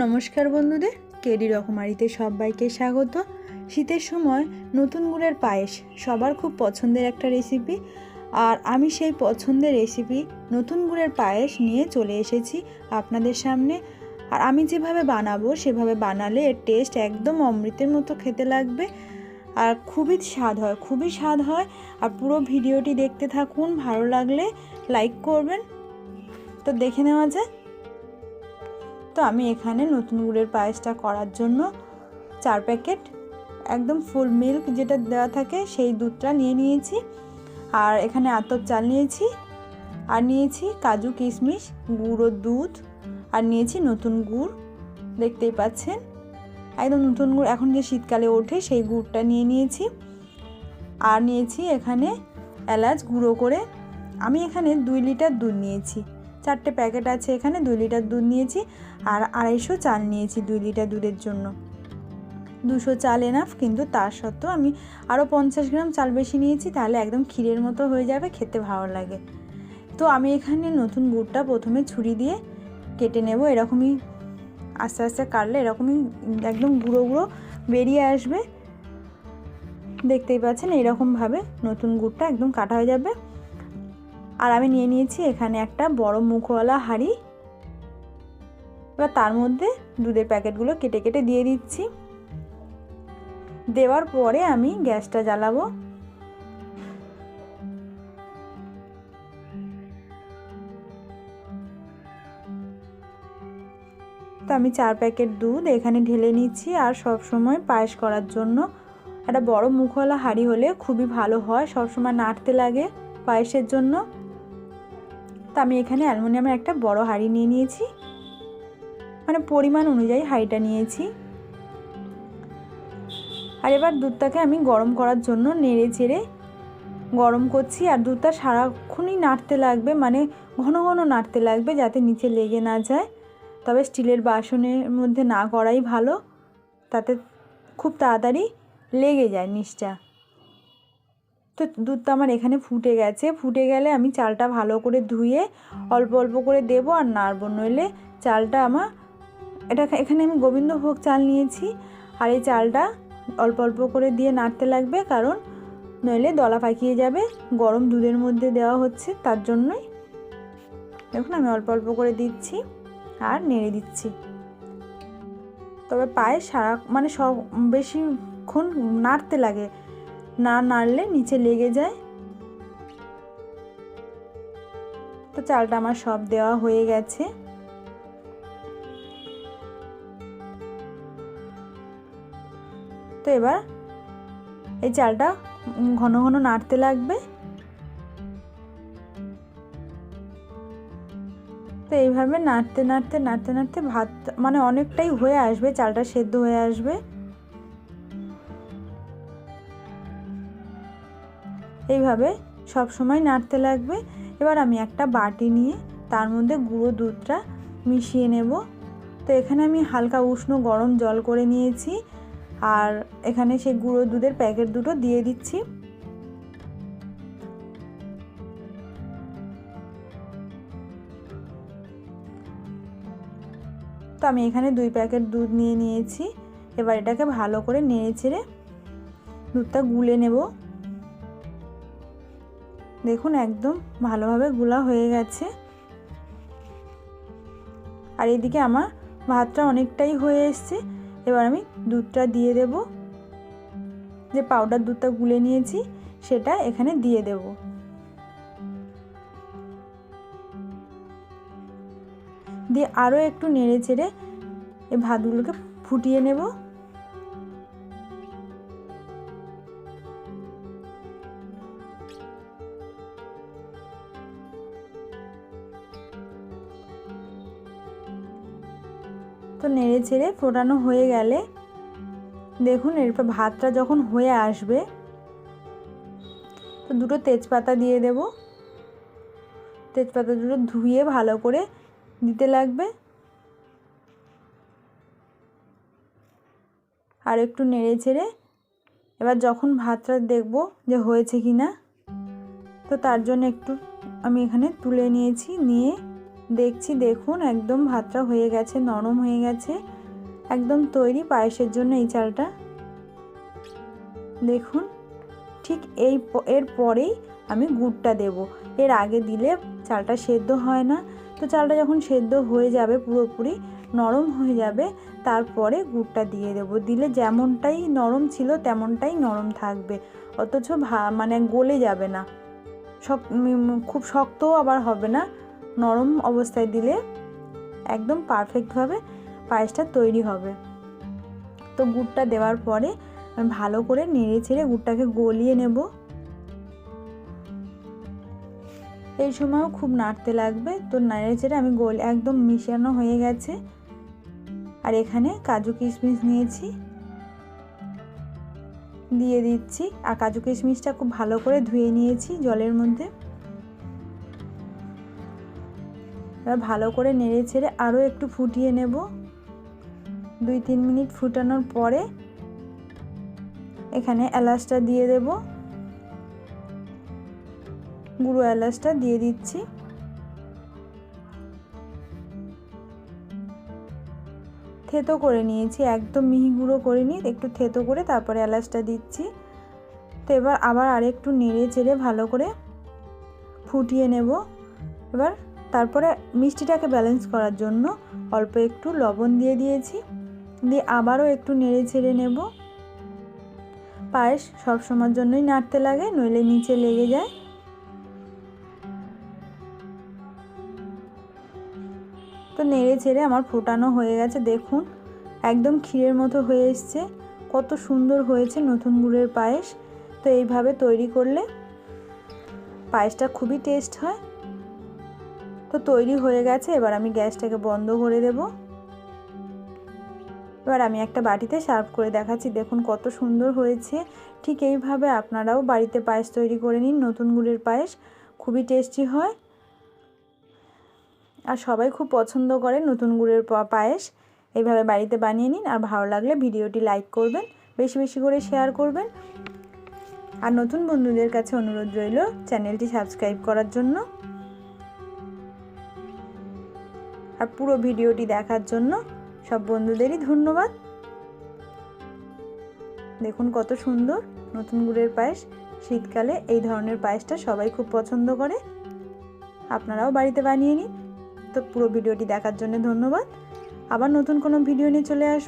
নমস্কার বন্ধুদের, কেডি রকমারিতে সবাইকে স্বাগত। শীতের সময় নতুন গুড়ের পায়েস সবার খুব পছন্দের একটা রেসিপি। আর আমি সেই পছন্দের রেসিপি নতুন গুড়ের পায়েস নিয়ে চলে এসেছি আপনাদের সামনে। আর আমি যেভাবে বানাবো সেভাবে বানালে এর টেস্ট একদম অমৃতের মতো খেতে লাগবে আর খুবই স্বাদ হয়। আর পুরো ভিডিওটি দেখতে থাকুন, ভালো লাগলে লাইক করবেন। তো দেখে নেওয়া যায়। তো আমি এখানে নতুন গুড়ের পায়েসটা করার জন্য 4 প্যাকেট একদম ফুল মিল্ক যেটা দেওয়া থাকে সেই দুধটা নিয়ে নিয়েছি। আর এখানে আতপ চাল নিয়েছি, আর নিয়েছি কাজু কিশমিশ, গুঁড়ো দুধ, আর নিয়েছি নতুন গুড়। দেখতেই পাচ্ছেন একদম নতুন গুড়, এখন যে শীতকালে ওঠে সেই গুড়টা নিয়ে নিয়েছি। আর নিয়েছি এখানে এলাচ গুঁড়ো করে। আমি এখানে 2 লিটার দুধ নিয়েছি, 4টে প্যাকেট আছে, এখানে 2 লিটার দুধ নিয়েছি। আর 250 চাল নিয়েছি 2 লিটার দুধের জন্য। 200 চাল এনাফ, কিন্তু তার সত্ত্বেও আমি আরও 50 গ্রাম চাল বেশি নিয়েছি, তাহলে একদম ক্ষীরের মতো হয়ে যাবে, খেতে ভালো লাগে। তো আমি এখানে নতুন গুড়টা প্রথমে ছুরি দিয়ে কেটে নেব। এরকমই আস্তে আস্তে কাটলে এরকমই একদম গুঁড়ো গুঁড়ো বেরিয়ে আসবে। দেখতেই পাচ্ছেন এরকমভাবে নতুন গুড়টা একদম কাটা হয়ে যাবে। আর আমি নিয়ে নিয়েছি এখানে একটা বড় মুখওয়ালা হাঁড়ি। এবার তার মধ্যে দুধের প্যাকেটগুলো কেটে কেটে দিয়ে দিচ্ছি। দেওয়ার পরে আমি গ্যাসটা জ্বালাবো। তো আমি 4 প্যাকেট দুধ এখানে ঢেলে নিচ্ছি। আর সব সময় পায়েস করার জন্য একটা বড় মুখওয়ালা হাঁড়ি হলে খুবই ভালো হয়, সব সময় নাড়তে লাগে পায়েসের জন্য। তো আমি এখানে অ্যালুমিনিয়ামের একটা বড় হাঁড়ি নিয়ে নিয়েছি, মানে পরিমাণ অনুযায়ী হাঁড়িটা নিয়েছি। আর এবার দুধটাকে আমি গরম করার জন্য নেড়ে চেড়ে গরম করছি। আর দুধটা সারাক্ষণই নাড়তে লাগবে, মানে ঘন ঘন নাড়তে লাগবে, যাতে নিচে লেগে না যায়। তবে স্টিলের বাসনের মধ্যে না করাই ভালো, তাতে খুব তাড়াতাড়ি লেগে যায় নিচটা। তো দুধটা আমার এখানে ফুটে গেছে। ফুটে গেলে আমি চালটা ভালো করে ধুয়ে অল্প অল্প করে দেবো আর নাড়বো, নইলে চালটা আমার এখানে আমি গোবিন্দভোগ চাল নিয়েছি। আর এই চালটা অল্প অল্প করে দিয়ে নাড়তে লাগবে, কারণ নইলে দলা পাকিয়ে যাবে। গরম দুধের মধ্যে দেওয়া হচ্ছে, তার জন্যই। দেখুন আমি অল্প অল্প করে দিচ্ছি আর নেড়ে দিচ্ছি। তবে পায়ে মানে বেশিক্ষণ নাড়তে লাগে, না নাড়লে নিচে লেগে যায়। তো চালটা আমার সব দেওয়া হয়ে গেছে। তো এবার এই চালটা ঘন ঘন নাড়তে লাগবে। তো এইভাবে নাড়তে নাড়তে নাড়তে নাড়তে ভাত মানে অনেকটাই হয়ে আসবে, চালটা সেদ্ধ হয়ে আসবে। এইভাবে সব সময় নাড়তে লাগবে। এবার আমি একটা বাটি নিয়ে তার মধ্যে গুঁড়ো দুধটা মিশিয়ে নেব। তো এখানে আমি হালকা উষ্ণ গরম জল করে নিয়েছি, আর এখানে সেই গুঁড়ো দুধের প্যাকেট দুটো দিয়ে দিচ্ছি। তো আমি এখানে 2 প্যাকেট দুধ নিয়ে নিয়েছি। এবার এটাকে ভালো করে নেড়ে চেড়ে দুধটা গুলে নেব। দেখুন একদম ভালোভাবে গুলা হয়ে গেছে। আর এদিকে আমার ভাতটা অনেকটাই হয়ে এসছে। এবার আমি দুধটা দিয়ে দেব, যে পাউডার দুধটা গুলে নিয়েছি সেটা এখানে দিয়ে দেব। দিয়ে আরও একটু নেড়ে চেড়ে এই ভাতগুলোকে ফুটিয়ে নেব। তো নেড়ে চেড়ে ফোটানো হয়ে গেলে দেখুন এরপর ভাতটা যখন হয়ে আসবে, তো 2টো তেজপাতা দিয়ে দেব। তেজপাতা দুটো ধুয়ে ভালো করে দিতে লাগবে। আর একটু নেড়ে চেড়ে এবার যখন ভাতটা দেখব যে হয়েছে কি না, তো তার জন্য একটু আমি এখানে তুলে নিয়েছি। নিয়ে দেখছি, দেখুন একদম ভাতটা হয়ে গেছে, নরম হয়ে গেছে, একদম তৈরি পায়েসের জন্য এই চালটা। দেখুন ঠিক এর পরেই আমি গুড়টা দেব। এর আগে দিলে চালটা সেদ্ধ হয় না। তো চালটা যখন সেদ্ধ হয়ে যাবে, পুরোপুরি নরম হয়ে যাবে, তারপরে গুড়টা দিয়ে দেব। দিলে যেমনটাই নরম ছিল তেমনটাই নরম থাকবে, অথচ মানে গলে যাবে না, খুব শক্তও আবার হবে না। নরম অবস্থায় দিলে একদম পারফেক্টভাবে পায়েসটা তৈরি হবে। তো গুড়টা দেওয়ার পরে আমি ভালো করে নেড়ে ছেড়ে গুড়টাকে গলিয়ে নেব। এই সময়ও খুব নাড়তে লাগবে। তো নেড়ে ছেড়ে আমি একদম মিশানো হয়ে গেছে। আর এখানে কাজু কিশমিশ নিয়েছি, দিয়ে দিচ্ছি। আর কাজু কিশমিশটা খুব ভালো করে ধুয়ে নিয়েছি জলের মধ্যে। এবার ভালো করে নেড়ে ছেড়ে আরও একটু ফুটিয়ে নেব। 2-3 মিনিট ফুটানোর পরে এখানে এলাচটা দিয়ে দেব, গুঁড়ো এলাচটা দিয়ে দিচ্ছি। থেতো করে নিয়েছি, একদম মিহি গুঁড়ো করে নিই, একটু থেতো করে তারপরে এলাচটা দিচ্ছি। তো এবার আবার আরেকটু নেড়ে চেড়ে ভালো করে ফুটিয়ে নেব। এবার তারপরে মিষ্টিটাকে ব্যালেন্স করার জন্য অল্প একটু লবণ দিয়ে দিয়েছি, দিয়ে আবারও একটু নেড়ে ছেড়ে নেব। পায়েস সবসময়ের জন্যই নাড়তে লাগে, নইলে নিচে লেগে যায়। তো নেড়ে ছেড়ে আমার ফোটানো হয়ে গেছে। দেখুন একদম ক্ষীরের মতো হয়ে এসছে, কত সুন্দর হয়েছে নতুন গুড়ের পায়েস। তো এইভাবে তৈরি করলে পায়েসটা খুবই টেস্ট হয়। তো তৈরি হয়ে গেছে, এবার আমি গ্যাসটাকে বন্ধ করে দেব। এবার আমি একটা বাটিতে সার্ভ করে দেখাচ্ছি। দেখুন কত সুন্দর হয়েছে। ঠিক এইভাবে আপনারাও বাড়িতে পায়েস তৈরি করে নিন, নতুন গুড়ের পায়েস খুবই টেস্টি হয় আর সবাই খুব পছন্দ করে নতুন গুড়ের পায়েস। এইভাবে বাড়িতে বানিয়ে নিন। আর ভালো লাগলে ভিডিওটি লাইক করবেন, বেশি বেশি করে শেয়ার করবেন। আর নতুন বন্ধুদের কাছে অনুরোধ রইল চ্যানেলটি সাবস্ক্রাইব করার জন্য। আর পুরো ভিডিওটি দেখার জন্য সব বন্ধুদেরই ধন্যবাদ। দেখুন কত সুন্দর নতুন গুড়ের পায়েস। শীতকালে এই ধরনের পায়েসটা সবাই খুব পছন্দ করে, আপনারাও বাড়িতে বানিয়ে নিন। তো পুরো ভিডিওটি দেখার জন্য ধন্যবাদ। আবার নতুন কোনো ভিডিও নিয়ে চলে আসবো।